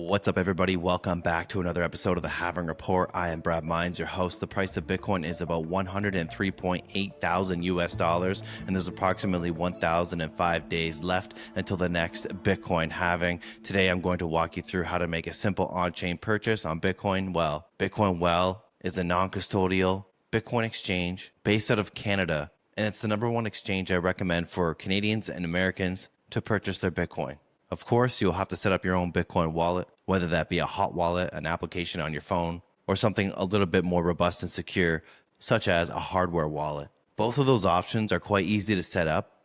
What's up, everybody? Welcome back to another episode of the Halving Report. I am Brad Mines, your host. The price of Bitcoin is about 103.8 thousand US dollars, and there's approximately 1,005 days left until the next Bitcoin halving. Today, I'm going to walk you through how to make a simple on-chain purchase on Bitcoin Well. Bitcoin Well is a non-custodial Bitcoin exchange based out of Canada, and it's the #1 exchange I recommend for Canadians and Americans to purchase their Bitcoin. Of course, you'll have to set up your own Bitcoin wallet, whether that be a hot wallet, an application on your phone, or something a little bit more robust and secure, such as a hardware wallet. Both of those options are quite easy to set up.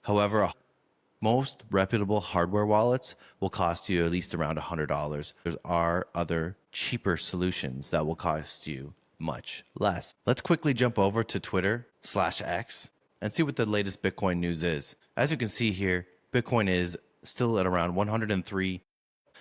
However, most reputable hardware wallets will cost you at least around $100. There are other cheaper solutions that will cost you much less. Let's quickly jump over to Twitter/X and see what the latest Bitcoin news is. As you can see here, Bitcoin is still at around 103.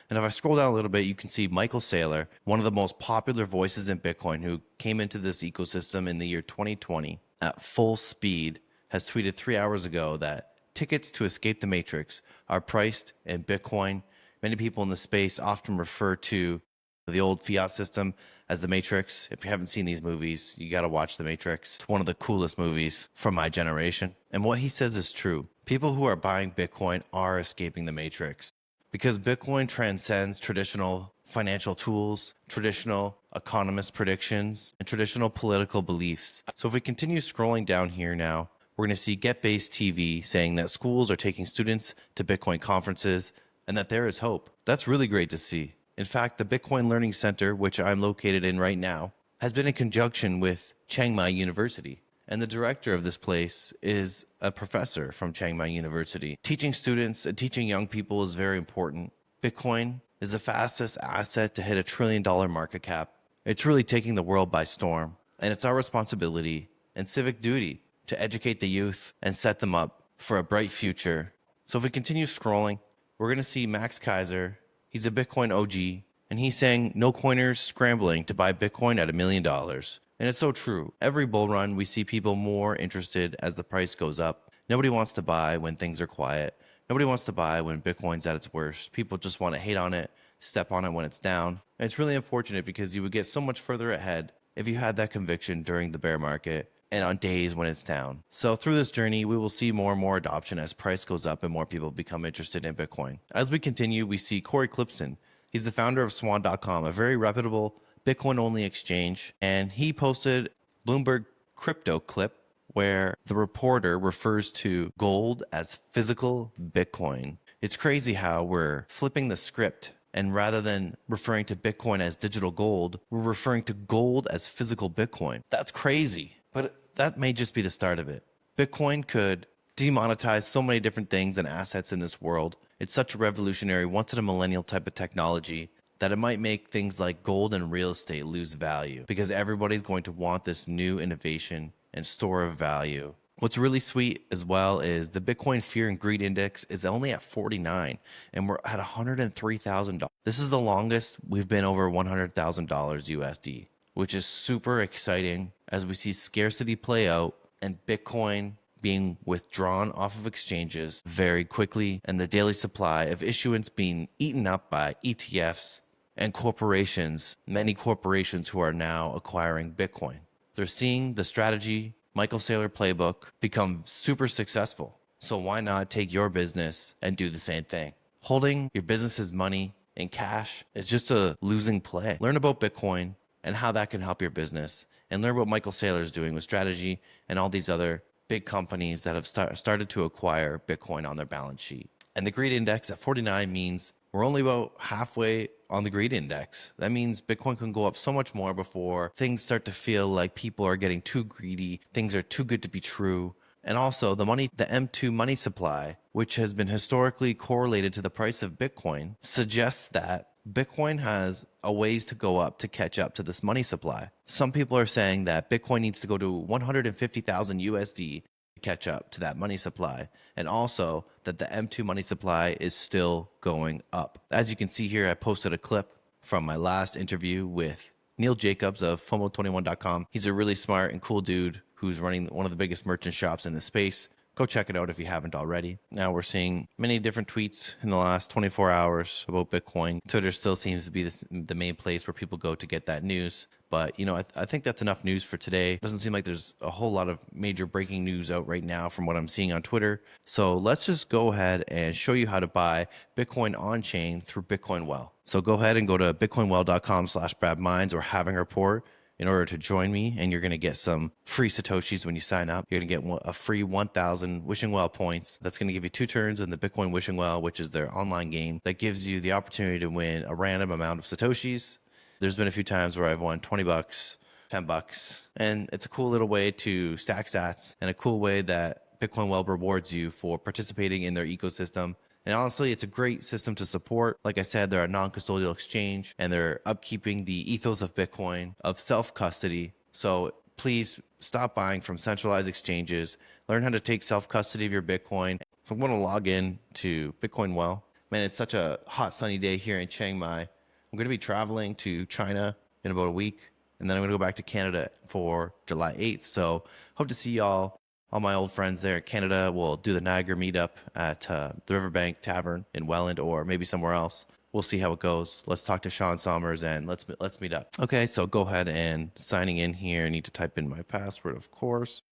And if I scroll down a little bit, you can see Michael Saylor, one of the most popular voices in Bitcoin, who came into this ecosystem in the year 2020 at full speed, has tweeted 3 hours ago that tickets to Escape the Matrix are priced in Bitcoin. Many people in the space often refer to the old fiat system as the Matrix. If you haven't seen these movies, you got to watch the Matrix. It's one of the coolest movies from my generation. And what he says is true. People who are buying Bitcoin are escaping the Matrix because Bitcoin transcends traditional financial tools, traditional economist predictions, and traditional political beliefs. So if we continue scrolling down here now, we're going to see GetBase TV saying that schools are taking students to Bitcoin conferences and that there is hope. That's really great to see. In fact, the Bitcoin Learning Center, which I'm located in right now, has been in conjunction with Chiang Mai University. And the director of this place is a professor from Chiang Mai University. Teaching students and teaching young people is very important. Bitcoin is the fastest asset to hit $1 trillion market cap. It's really taking the world by storm. And it's our responsibility and civic duty to educate the youth and set them up for a bright future. So if we continue scrolling, we're going to see Max Kaiser. He's a Bitcoin OG, and he's saying no coiners scrambling to buy Bitcoin at $1 million. And it's so true. Every bull run, we see people more interested as the price goes up. Nobody wants to buy when things are quiet. Nobody wants to buy when Bitcoin's at its worst. People just want to hate on it, step on it when it's down. And it's really unfortunate because you would get so much further ahead if you had that conviction during the bear market and on days when it's down. So through this journey, we will see more and more adoption as price goes up and more people become interested in Bitcoin. As we continue, we see Corey Clipson. He's the founder of Swan.com, a very reputable Bitcoin-only exchange, and he posted Bloomberg crypto clip where the reporter refers to gold as physical Bitcoin. It's crazy how we're flipping the script, and rather than referring to Bitcoin as digital gold, we're referring to gold as physical Bitcoin. That's crazy, but that may just be the start of it. Bitcoin could demonetize so many different things and assets in this world. It's such a revolutionary, once-in-a-millennial type of technology that it might make things like gold and real estate lose value because everybody's going to want this new innovation and store of value. What's really sweet as well is the Bitcoin Fear and Greed Index is only at 49 and we're at $103,000. This is the longest we've been over $100,000 USD, which is super exciting as we see scarcity play out and Bitcoin being withdrawn off of exchanges very quickly and the daily supply of issuance being eaten up by ETFs and corporations, many corporations who are now acquiring Bitcoin. They're seeing the strategy, Michael Saylor playbook, become super successful. So why not take your business and do the same thing? Holding your business's money in cash is just a losing play. Learn about Bitcoin and how that can help your business, and learn what Michael Saylor is doing with strategy and all these other big companies that have started to acquire Bitcoin on their balance sheet. And the greed index at 49 means we're only about halfway on the greed index. That means Bitcoin can go up so much more before things start to feel like people are getting too greedy, things are too good to be true. And also the M2 money supply, which has been historically correlated to the price of Bitcoin, suggests that Bitcoin has a ways to go up to catch up to this money supply. Some people are saying that Bitcoin needs to go to 150,000 USD to catch up to that money supply, and also that the M2 money supply is still going up. As you can see here, I posted a clip from my last interview with Neil Jacobs of FOMO21.com. He's a really smart and cool dude who's running one of the biggest merchant shops in the space, Go check it out if you haven't already. Now we're seeing many different tweets in the last 24 hours about Bitcoin. Twitter still seems to be the main place where people go to get that news. But, I think that's enough news for today. Doesn't seem like there's a whole lot of major breaking news out right now from what I'm seeing on Twitter. So let's just go ahead and show you how to buy Bitcoin on chain through Bitcoin Well. So go ahead and go to bitcoinwell.com/BradMinds or Halving Report in order to join me, and you're going to get some free Satoshis when you sign up. You're going to get a free 1,000 Wishing Well points. That's going to give you 2 turns in the Bitcoin Wishing Well, which is their online game that gives you the opportunity to win a random amount of Satoshis. There's been a few times where I've won $20, $10, and it's a cool little way to stack sats and a cool way that Bitcoin Well rewards you for participating in their ecosystem. And honestly, it's a great system to support. Like I said, they're a non-custodial exchange and they're upkeeping the ethos of Bitcoin, of self-custody. So please stop buying from centralized exchanges. Learn how to take self-custody of your Bitcoin. So I'm going to log in to Bitcoin Well. Man, it's such a hot, sunny day here in Chiang Mai. I'm going to be traveling to China in about a week, and then I'm going to go back to Canada for July 8th. So hope to see y'all. All my old friends there in Canada will do the Niagara meetup at the Riverbank Tavern in Welland, or maybe somewhere else. We'll see how it goes. Let's talk to Sean Sommers and let's meet up. Okay, so go ahead and signing in here. I need to type in my password, of course.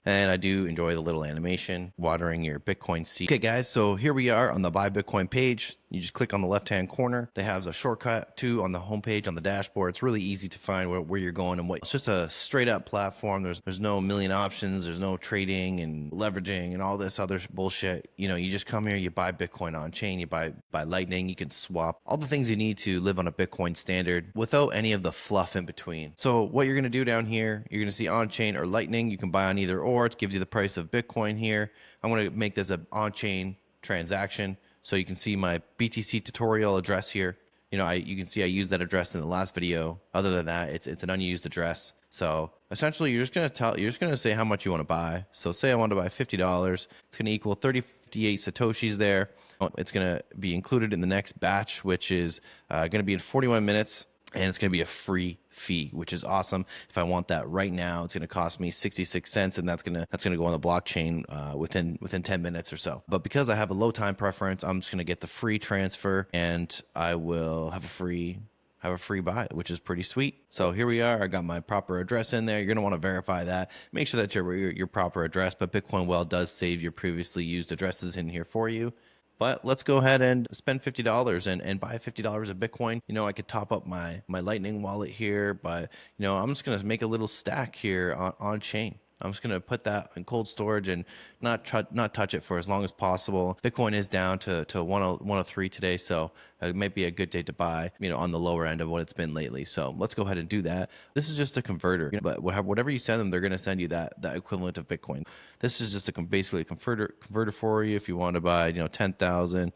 And I do enjoy the little animation, watering your Bitcoin seed. Okay, guys, so here we are on the Buy Bitcoin page. You just click on the left-hand corner. They have a shortcut, too, on the homepage on the dashboard. It's really easy to find where you're going and what. It's just a straight-up platform. There's no million options. There's no trading and leveraging and all this other bullshit. You just come here, you buy Bitcoin on-chain, you buy Lightning, you can swap. All the things you need to live on a Bitcoin standard without any of the fluff in between. So what you're going to do down here, you're going to see on-chain or Lightning. You can buy on either or. It gives you the price of Bitcoin here. I'm going to make this an on-chain transaction. So you can see my BTC tutorial address here. You can see I used that address in the last video. Other than that, it's an unused address. So essentially, you're just gonna say how much you want to buy. So say I want to buy $50. It's gonna equal 38 Satoshis there. It's gonna be included in the next batch, which is gonna be in 41 minutes. And it's going to be a free fee, which is awesome. If I want that right now, it's going to cost me 66 cents, and that's going to go on the blockchain within 10 minutes or so. But because I have a low time preference, I'm just going to get the free transfer, and I will have a free buy, which is pretty sweet. So here we are. I got my proper address in there. You're going to want to verify that. Make sure that your proper address, but Bitcoin Well does save your previously used addresses in here for you. But let's go ahead and spend $50 and buy $50 of Bitcoin. I could top up my Lightning wallet here, but I'm just going to make a little stack here on chain. I'm just going to put that in cold storage and not touch it for as long as possible. Bitcoin is down to 103 today, so it might be a good day to buy, on the lower end of what it's been lately. So let's go ahead and do that. This is just a converter, but whatever you send them, they're going to send you that equivalent of Bitcoin. This is just basically a converter for you if you want to buy, 10,000.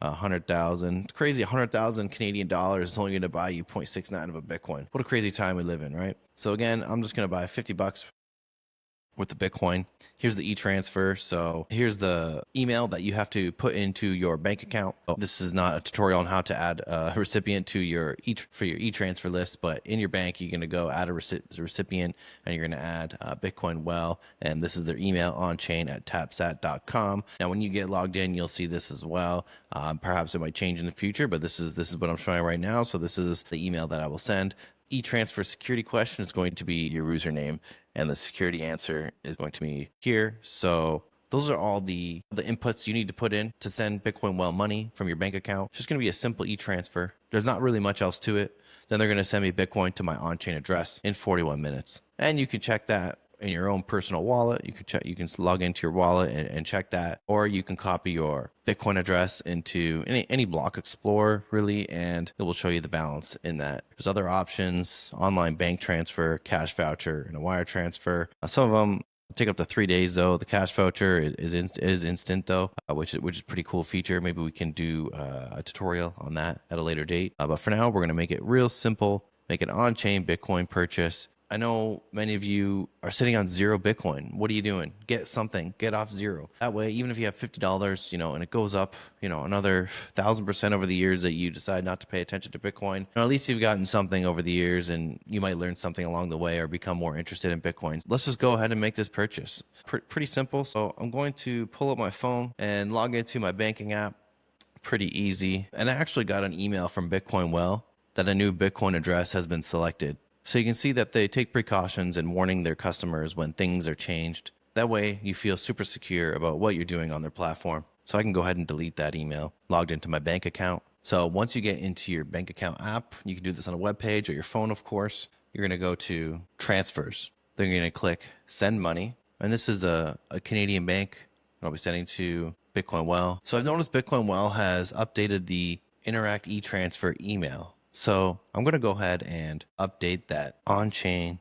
100,000. It's crazy. 100,000 Canadian dollars is only going to buy you 0.69 of a Bitcoin. What a crazy time we live in, right? So again, I'm just going to buy $50 with the Bitcoin. Here's the e-transfer. So here's the email that you have to put into your bank account. This is not a tutorial on how to add a recipient to your e-transfer list, but in your bank, you're going to go add a recipient, and you're going to add Bitcoin Well, and this is their email on-chain at tapsat.com. Now, when you get logged in, you'll see this as well. Perhaps it might change in the future, but this is what I'm showing right now. So this is the email that I will send. E-transfer security question is going to be your username, and the security answer is going to be here. So those are all the inputs you need to put in to send Bitcoin Well money from your bank account. It's just going to be a simple e-transfer. There's not really much else to it. Then they're going to send me Bitcoin to my on-chain address in 41 minutes. And you can check that in your own personal wallet. You can log into your wallet and check that, or you can copy your Bitcoin address into any block explorer really, and it will show you the balance in that. There's other options: online bank transfer, cash voucher, and a wire transfer. Some of them take up to 3 days though. The cash voucher is instant though, which is a pretty cool feature. Maybe we can do a tutorial on that at a later date. But for now, we're going to make it real simple. Make an on-chain Bitcoin purchase I know many of you are sitting on zero Bitcoin. What are you doing? Get something, get off zero. That way, even if you have $50, and it goes up, another 1,000% over the years that you decide not to pay attention to Bitcoin, at least you've gotten something over the years and you might learn something along the way or become more interested in Bitcoin. Let's just go ahead and make this purchase. Pretty simple. So I'm going to pull up my phone and log into my banking app. Pretty easy. And I actually got an email from Bitcoin Well that a new Bitcoin address has been selected. So you can see that they take precautions in warning their customers when things are changed. That way you feel super secure about what you're doing on their platform. So I can go ahead and delete that email. Logged into my bank account. So once you get into your bank account app, you can do this on a web page or your phone, of course. You're going to go to transfers. Then you're going to click send money. And this is a Canadian bank. I'll be sending to Bitcoin Well. So I've noticed Bitcoin Well has updated the Interact e-transfer email. So I'm going to go ahead and update that on-chain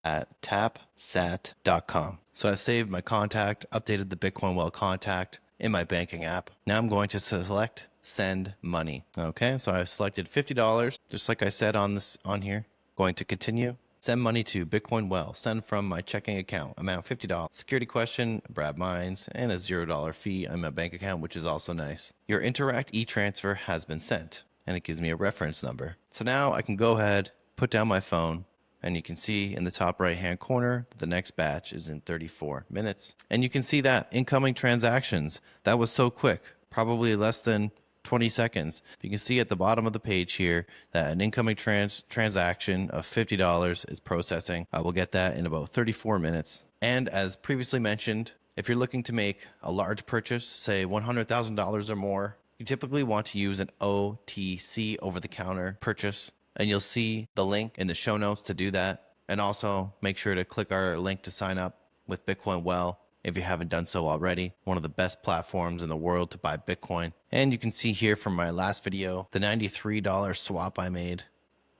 at tapsat.com. So I've saved my contact, updated the Bitcoin Well contact in my banking app. Now I'm going to select send money. Okay, so I've selected $50, just like I said on here. Going to continue. Send money to Bitcoin Well. Send from my checking account. Amount $50. Security question, Brad Mines, and a $0 fee on my bank account, which is also nice. Your Interact e-transfer has been sent, and it gives me a reference number. So now I can go ahead, put down my phone, and you can see in the top right-hand corner, the next batch is in 34 minutes. And you can see that incoming transactions. That was so quick, probably less than 20 seconds. You can see at the bottom of the page here that an incoming transaction of $50 is processing. I will get that in about 34 minutes. And as previously mentioned, if you're looking to make a large purchase, say $100,000 or more, you typically want to use an OTC, over-the-counter purchase. And you'll see the link in the show notes to do that. And also make sure to click our link to sign up with Bitcoin Well if you haven't done so already. One of the best platforms in the world to buy Bitcoin. And you can see here from my last video, the $93 swap I made.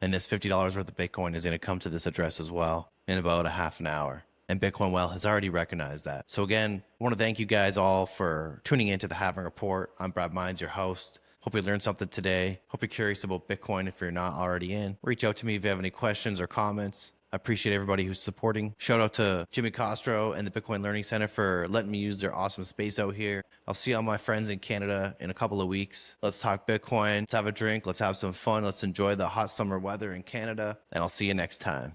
And this $50 worth of Bitcoin is going to come to this address as well in about a half an hour. And Bitcoin Well has already recognized that. So again, I want to thank you guys all for tuning into the Halving Report. I'm Brad Mines, your host. Hope you learned something today. Hope you're curious about Bitcoin if you're not already in. Reach out to me if you have any questions or comments. I appreciate everybody who's supporting. Shout out to Jimmy Castro and the Bitcoin Learning Center for letting me use their awesome space out here. I'll see all my friends in Canada in a couple of weeks. Let's talk Bitcoin. Let's have a drink. Let's have some fun. Let's enjoy the hot summer weather in Canada. And I'll see you next time.